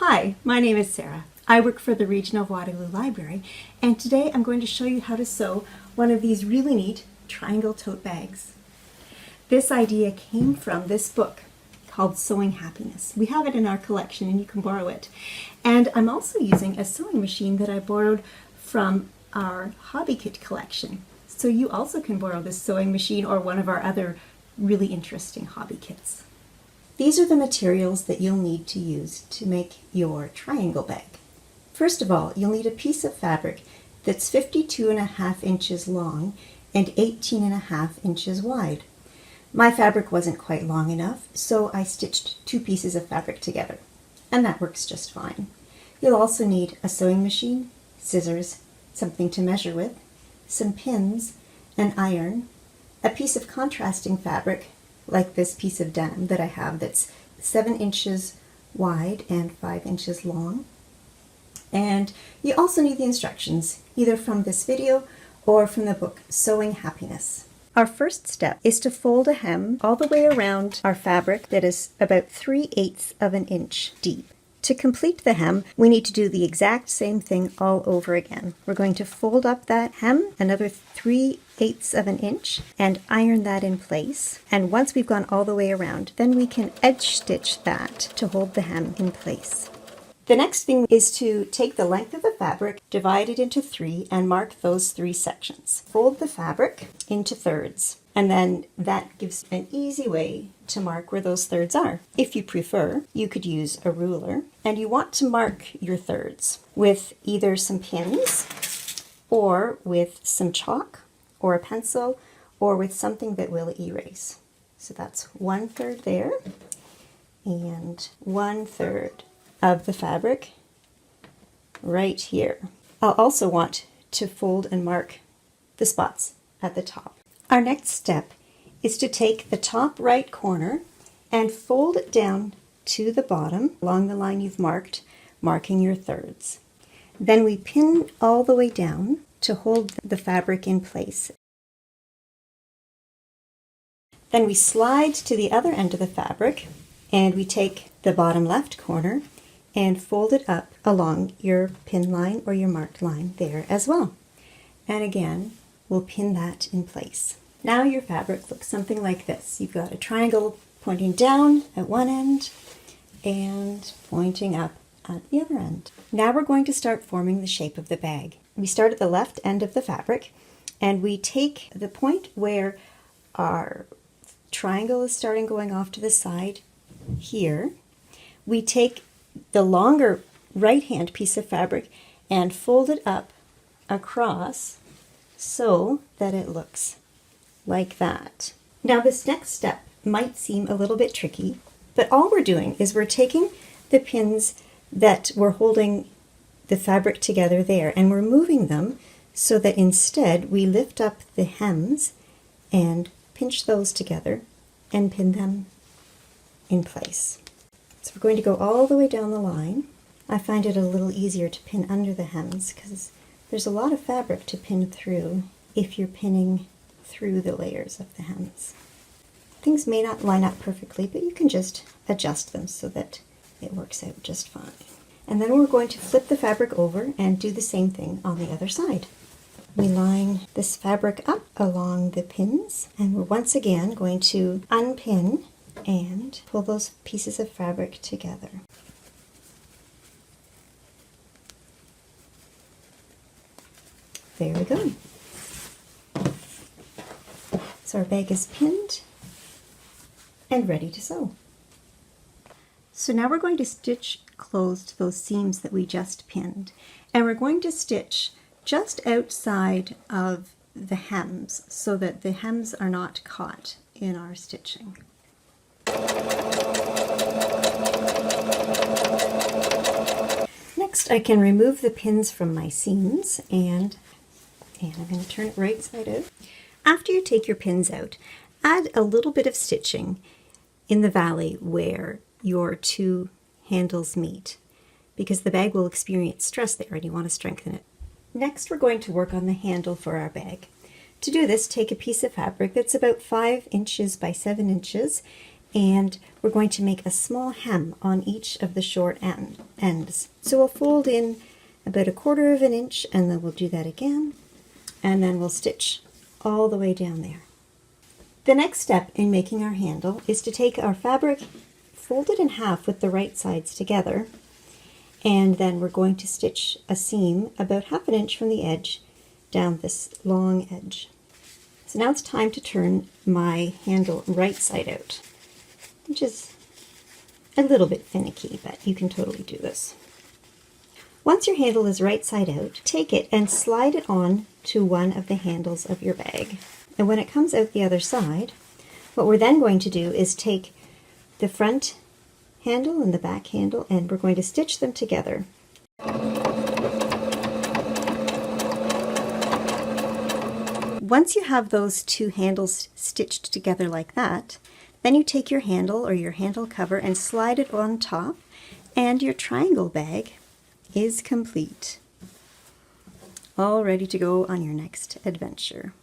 Hi, my name is Sarah. I work for the Regional Waterloo Library, and today I'm going to show you how to sew one of these really neat triangle tote bags. This idea came from this book called Sewing Happiness. We have it in our collection and you can borrow it. And I'm also using a sewing machine that I borrowed from our hobby kit collection. So you also can borrow this sewing machine or one of our other really interesting hobby kits. These are the materials that you'll need to use to make your triangle bag. First of all, you'll need a piece of fabric that's 52.5 inches long and 18.5 inches wide. My fabric wasn't quite long enough, so I stitched 2 pieces of fabric together, and that works just fine. You'll also need a sewing machine, scissors, something to measure with, some pins, an iron, a piece of contrasting fabric, like this piece of denim that I have that's 7 inches wide and 5 inches long. And you also need the instructions, either from this video or from the book Sewing Happiness. Our first step is to fold a hem all the way around our fabric that is about 3/8 of an inch deep. To complete the hem, we need to do the exact same thing all over again. We're going to fold up that hem another 3/8 of an inch and iron that in place. And once we've gone all the way around, then we can edge stitch that to hold the hem in place. The next thing is to take the length of the fabric, divide it into 3, and mark those 3 sections. Fold the fabric into thirds, and then that gives an easy way to mark where those thirds are. If you prefer, you could use a ruler, and you want to mark your thirds with either some pins, or with some chalk, or a pencil, or with something that will erase. So that's 1/3 there, and 1/3 of the fabric right here. I'll also want to fold and mark the spots at the top. Our next step is to take the top right corner and fold it down to the bottom along the line you've marked, marking your thirds. Then we pin all the way down to hold the fabric in place. Then we slide to the other end of the fabric and we take the bottom left corner and fold it up along your pin line or your marked line there as well. And again, we'll pin that in place. Now your fabric looks something like this. You've got a triangle pointing down at one end and pointing up at the other end. Now we're going to start forming the shape of the bag. We start at the left end of the fabric and we take the point where our triangle is starting going off to the side here. We take the longer right-hand piece of fabric and fold it up across so that it looks like that. Now this next step might seem a little bit tricky, but all we're doing is we're taking the pins that were holding the fabric together there and we're moving them so that instead we lift up the hems and pinch those together and pin them in place. So we're going to go all the way down the line. I find it a little easier to pin under the hems because there's a lot of fabric to pin through if you're pinning through the layers of the hems. Things may not line up perfectly, but you can just adjust them so that it works out just fine. And then we're going to flip the fabric over and do the same thing on the other side. We line this fabric up along the pins and we're once again going to unpin and pull those pieces of fabric together. There we go. So our bag is pinned and ready to sew. So now we're going to stitch closed those seams that we just pinned, and we're going to stitch just outside of the hems so that the hems are not caught in our stitching. Next, I can remove the pins from my seams and I'm going to turn it right side out. After you take your pins out, add a little bit of stitching in the valley where your 2 handles meet because the bag will experience stress there and you want to strengthen it. Next, we're going to work on the handle for our bag. To do this, take a piece of fabric that's about 5 inches by 7 inches and we're going to make a small hem on each of the short ends. So we'll fold in about 1/4 of an inch, and then we'll do that again, and then we'll stitch all the way down there. The next step in making our handle is to take our fabric, fold it in half with the right sides together, and then we're going to stitch a seam about 1/2 inch from the edge down this long edge. So now it's time to turn my handle right side out, which is a little bit finicky, but you can totally do this. Once your handle is right side out, take it and slide it on to one of the handles of your bag. And when it comes out the other side, what we're then going to do is take the front handle and the back handle, and we're going to stitch them together. Once you have those two handles stitched together like that, then you take your handle or your handle cover and slide it on top, and your triangle bag is complete. All ready to go on your next adventure.